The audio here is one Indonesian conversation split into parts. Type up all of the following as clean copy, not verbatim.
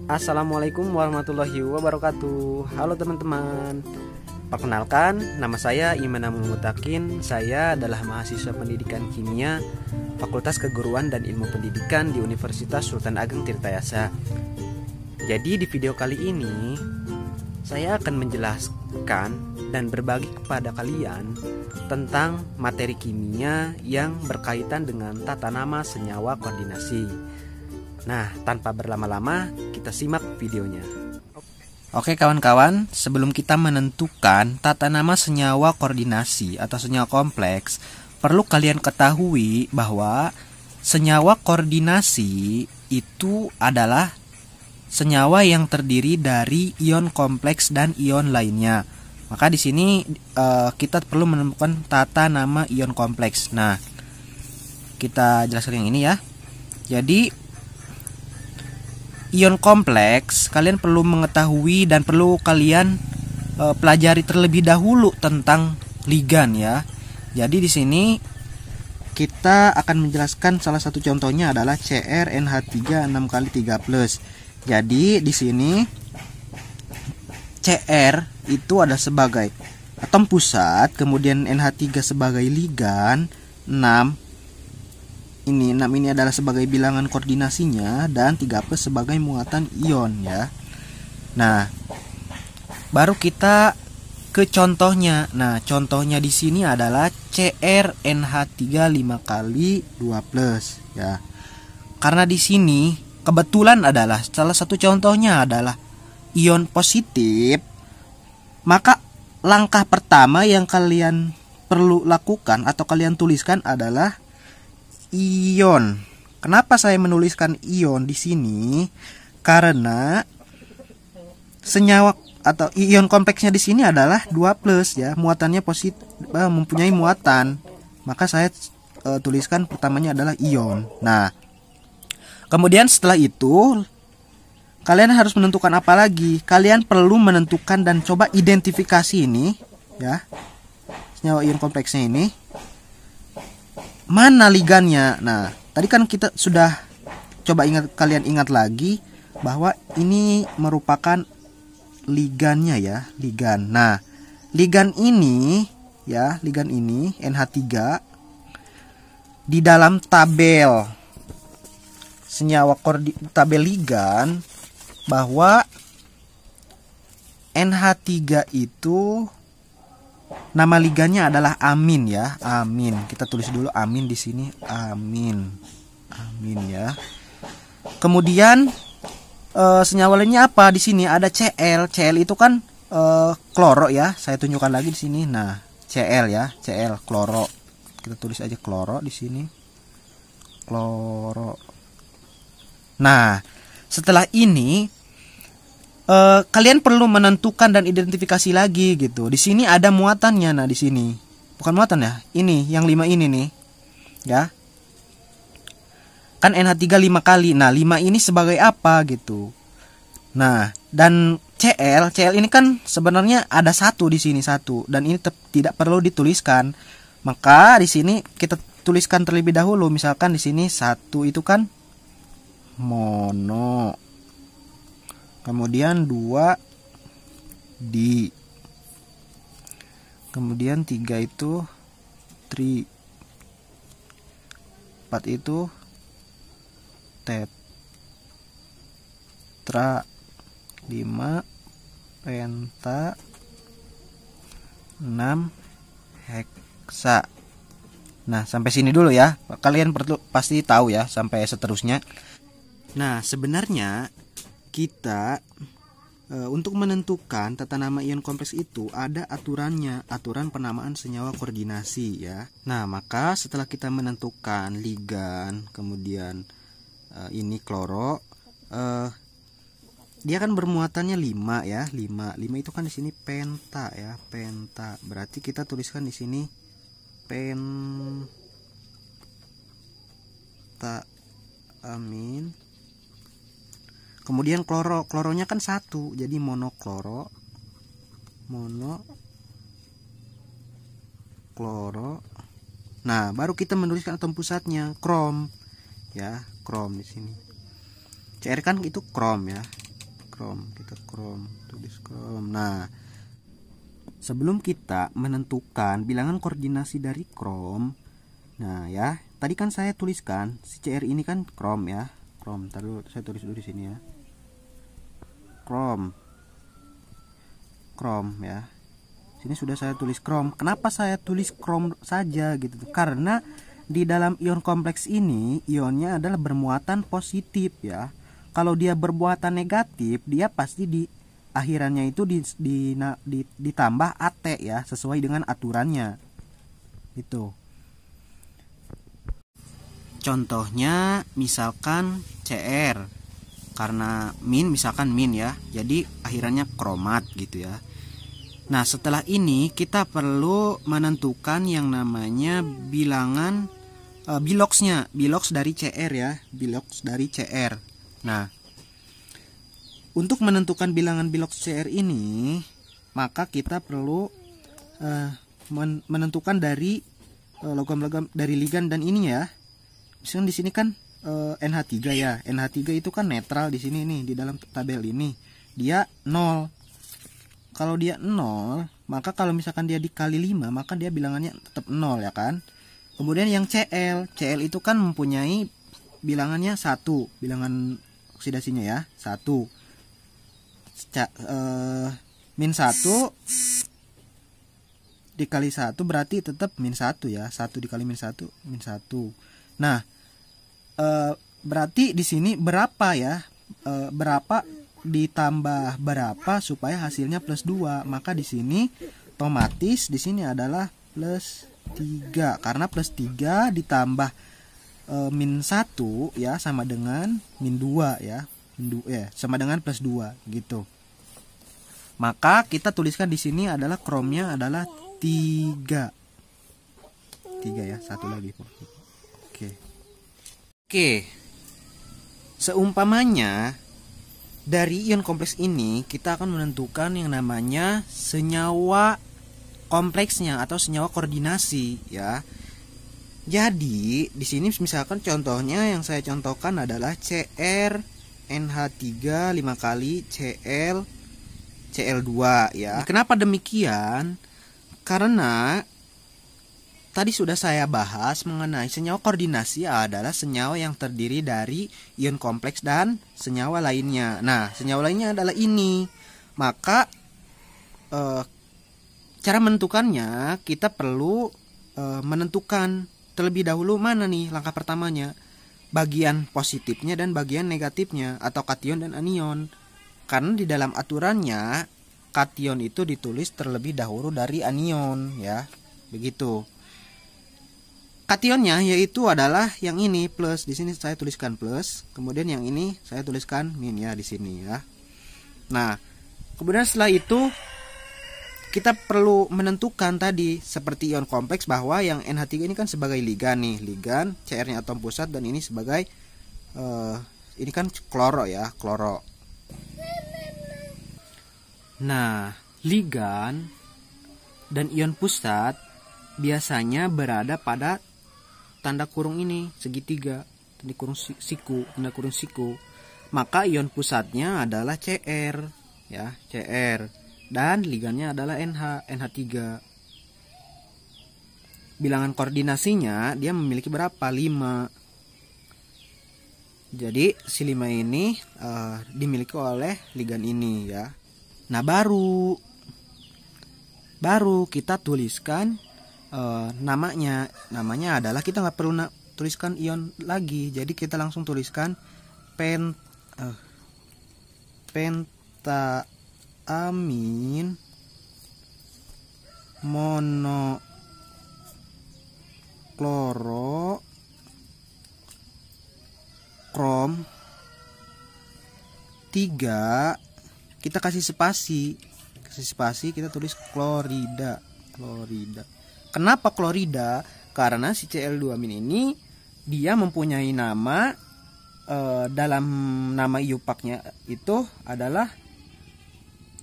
Assalamualaikum warahmatullahi wabarakatuh. Halo teman-teman. Perkenalkan, nama saya Iman Amul Mutakin. Saya adalah mahasiswa pendidikan kimia Fakultas Keguruan dan Ilmu Pendidikan di Universitas Sultan Ageng Tirtayasa. Jadi di video kali ini saya akan menjelaskan dan berbagi kepada kalian tentang materi kimia yang berkaitan dengan tata nama senyawa koordinasi. Nah, tanpa berlama-lama, kita simak videonya. Oke kawan-kawan, sebelum kita menentukan tata nama senyawa koordinasi atau senyawa kompleks, perlu kalian ketahui bahwa senyawa koordinasi itu adalah senyawa yang terdiri dari ion kompleks dan ion lainnya. Maka di sini kita perlu menemukan tata nama ion kompleks. Nah, kita jelaskan yang ini ya. Jadi ion kompleks, kalian perlu mengetahui dan perlu kalian pelajari terlebih dahulu tentang ligan ya. Jadi di sini kita akan menjelaskan salah satu contohnya adalah CrNH3 6 kali 3+. Jadi di sini Cr itu ada sebagai atom pusat, kemudian NH3 sebagai ligan, 6 ini adalah sebagai bilangan koordinasinya dan 3+ sebagai muatan ion ya. Nah, baru kita ke contohnya. Nah, contohnya di sini adalah CrNH3 5 kali 2+ ya. Karena di sini kebetulan adalah salah satu contohnya adalah ion positif, maka langkah pertama yang kalian perlu lakukan atau kalian tuliskan adalah ion. Kenapa saya menuliskan ion di sini? Karena senyawa atau ion kompleksnya di sini adalah 2+ ya, muatannya positif, mempunyai muatan. Maka saya tuliskan pertamanya adalah ion. Nah, kemudian setelah itu kalian harus menentukan apa lagi? Kalian perlu menentukan dan coba identifikasi ini ya. Senyawa ion kompleksnya ini mana ligannya. Nah, tadi kan kita sudah coba kalian ingat lagi bahwa ini merupakan ligannya ya, ligan. Nah, ligan ini ya, ligan ini NH3 di dalam tabel senyawa tabel ligan bahwa NH3 itu nama ligannya adalah amin ya, amin. Kita tulis dulu amin di sini, amin, amin ya. Kemudian senyawa lainnya apa? Di sini ada Cl. Cl itu kan kloro ya. Saya tunjukkan lagi di sini. Nah, Cl ya, Cl kloro. Kita tulis aja kloro di sini, kloro. Nah, setelah ini kalian perlu menentukan dan identifikasi lagi gitu. Di sini ada muatannya. Nah, di sini bukan muatan ya. Ini yang 5 ini nih. Ya. Kan NH3 5 kali. Nah, 5 ini sebagai apa gitu. Nah, dan Cl ini kan sebenarnya ada 1 di sini, 1, dan ini tidak perlu dituliskan. Maka di sini kita tuliskan terlebih dahulu. Misalkan di sini 1 itu kan mono. Kemudian 2 di. Kemudian 3 itu tri. 4 itu tetra. 5 penta. 6 heksa. Nah, sampai sini dulu ya. Kalian pasti tahu ya sampai seterusnya. Nah, sebenarnya kita untuk menentukan tata nama ion kompleks itu ada aturannya, aturan penamaan senyawa koordinasi ya. Nah, maka setelah kita menentukan ligan, kemudian ini kloro, dia kan bermuatannya 5 ya, 5 itu kan di sini penta ya, penta. Berarti kita tuliskan di sini penta amin. Kemudian kloronya kan 1, jadi monokloro, monokloro. Nah, baru kita menuliskan atom pusatnya, krom ya, krom di sini. Cr kan itu krom ya. krom, tulis krom. Nah, sebelum kita menentukan bilangan koordinasi dari krom, nah ya, tadi kan saya tuliskan si CR ini kan krom ya. Krom, taruh saya tulis dulu di sini ya. Krom ya. Sini sudah saya tulis krom. Kenapa saya tulis krom saja gitu? Karena di dalam ion kompleks ini ionnya adalah bermuatan positif ya. Kalau dia bermuatan negatif, dia pasti di akhirannya itu ditambah AT ya, sesuai dengan aturannya. Itu. Contohnya misalkan CR, karena misalkan ya, jadi akhirannya kromat gitu ya. Nah, setelah ini kita perlu menentukan yang namanya bilangan bilox dari CR ya, bilox dari CR. Nah, untuk menentukan bilangan bilox CR ini, maka kita perlu menentukan dari logam-logam dari ligan dan ini ya. Misalkan di sini kan NH3 ya. NH3 itu kan netral di sini nih, di dalam tabel ini. Dia 0. Kalau dia 0, maka kalau misalkan dia dikali 5, maka dia bilangannya tetap 0 ya kan. Kemudian yang CL itu kan mempunyai bilangannya 1, bilangan oksidasinya ya, 1. Min 1 dikali 1 berarti tetap min 1 ya. 1 dikali min 1, min 1. Nah, berarti di sini berapa ya? Berapa ditambah berapa supaya hasilnya plus 2. Maka di sini otomatis di sini adalah plus 3 karena plus 3 ditambah min 1 ya sama dengan min 2 ya. Sama dengan plus 2 gitu. Maka kita tuliskan di sini adalah kromnya adalah 3. 3 ya, satu lagi. Oke. Seumpamanya dari ion kompleks ini kita akan menentukan yang namanya senyawa kompleksnya atau senyawa koordinasi ya. Jadi di sini misalkan contohnya yang saya contohkan adalah Cr NH3 5 kali Cl Cl2 ya. Kenapa demikian? Karena tadi sudah saya bahas mengenai senyawa koordinasi adalah senyawa yang terdiri dari ion kompleks dan senyawa lainnya. Nah, senyawa lainnya adalah ini. Maka cara menentukannya kita perlu menentukan terlebih dahulu mana nih langkah pertamanya. Bagian positifnya dan bagian negatifnya atau kation dan anion. Karena di dalam aturannya kation itu ditulis terlebih dahulu dari anion ya. Begitu. Kationnya yaitu adalah yang ini plus, di sini saya tuliskan plus, kemudian yang ini saya tuliskan min ya di sini ya. Nah, kemudian setelah itu kita perlu menentukan tadi seperti ion kompleks bahwa yang NH3 ini kan sebagai ligan nih, ligan CR-nya atom pusat dan ini sebagai ini kan kloro ya, kloro. Nah, ligan dan ion pusat biasanya berada pada tanda kurung ini segitiga, tanda kurung siku. Maka ion pusatnya adalah Cr ya, Cr dan ligannya adalah NH3. Bilangan koordinasinya dia memiliki berapa? 5. Jadi si 5 ini dimiliki oleh ligan ini ya. Nah, baru kita tuliskan namanya adalah kita nggak perlu tuliskan ion lagi, jadi kita langsung tuliskan pentaamin monokloro krom 3, kita kasih spasi kita tulis klorida. Kenapa klorida? Karena si Cl2- ini dia mempunyai nama dalam nama iupaknya itu adalah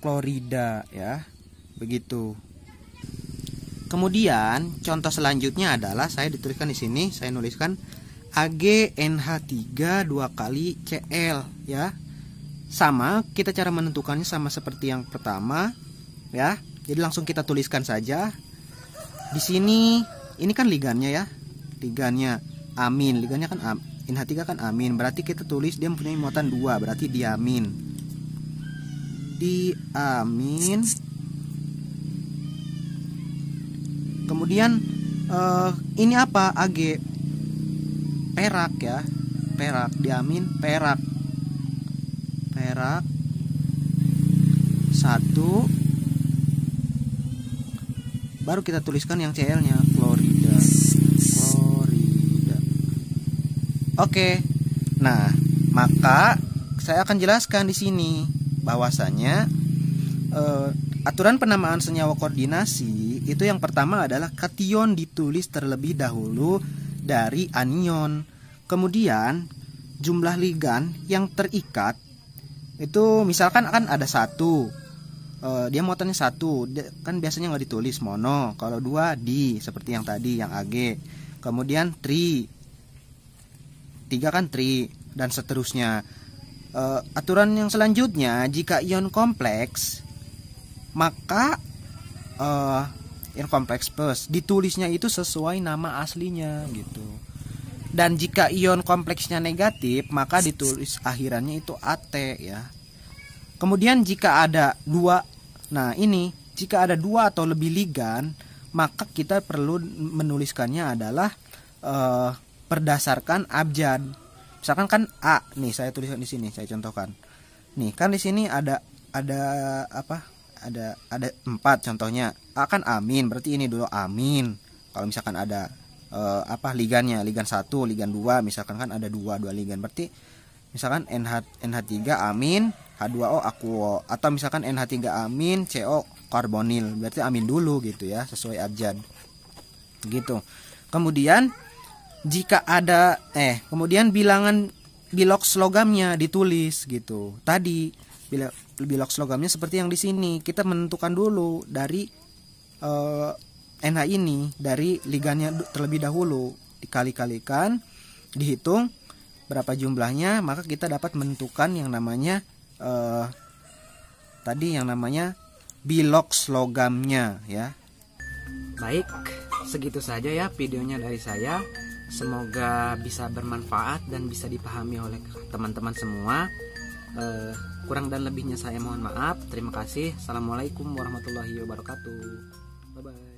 klorida ya. Begitu. Kemudian contoh selanjutnya adalah saya dituliskan di sini, saya nuliskan AgNH3 2 kali Cl ya. sama, kita cara menentukannya sama seperti yang pertama ya. Jadi langsung kita tuliskan saja. Di sini ini kan ligannya ya. Ligannya amin, ligannya kan NH3 kan amin. Berarti kita tulis dia mempunyai muatan 2, berarti diamin. Diamin. Kemudian ini apa? Ag. Perak ya. Perak, diamin perak. Perak 1. Baru kita tuliskan yang Cl-nya, klorida. Klorida. Oke. Nah, maka saya akan jelaskan di sini bahwasanya aturan penamaan senyawa koordinasi itu yang pertama adalah kation ditulis terlebih dahulu dari anion. Kemudian jumlah ligan yang terikat itu misalkan akan ada 1. Dia muatannya 1, kan biasanya nggak ditulis mono. Kalau 2 di seperti yang tadi yang Ag. Kemudian tri, 3 kan tri, dan seterusnya. Aturan yang selanjutnya, jika ion kompleks maka ion kompleks plus ditulisnya itu sesuai nama aslinya gitu. Dan jika ion kompleksnya negatif maka ditulis akhirannya itu AT ya. Kemudian jika ada 2, nah ini jika ada 2 atau lebih ligan, maka kita perlu menuliskannya adalah berdasarkan abjad. Misalkan kan A, nih saya tuliskan di sini, saya contohkan. Nih kan di sini ada apa? Ada 4 contohnya. A kan amin, berarti ini dulu amin. Kalau misalkan ada ligannya, ligan 1, ligan 2, misalkan kan ada 2 ligan, berarti misalkan NH3 amin, H2O aquo, atau misalkan NH3 amin, CO karbonil, berarti amin dulu gitu ya, sesuai abjad. Gitu. Kemudian jika ada kemudian bilangan biloks logamnya ditulis gitu. Tadi biloks logamnya seperti yang di sini, kita menentukan dulu dari NH ini dari ligannya terlebih dahulu, dikali-kalikan, dihitung berapa jumlahnya, maka kita dapat menentukan yang namanya tadi yang namanya biloks logamnya ya. Baik, segitu saja ya videonya dari saya. Semoga bisa bermanfaat dan bisa dipahami oleh teman-teman semua. Kurang dan lebihnya saya mohon maaf. Terima kasih. Assalamualaikum warahmatullahi wabarakatuh. Bye bye.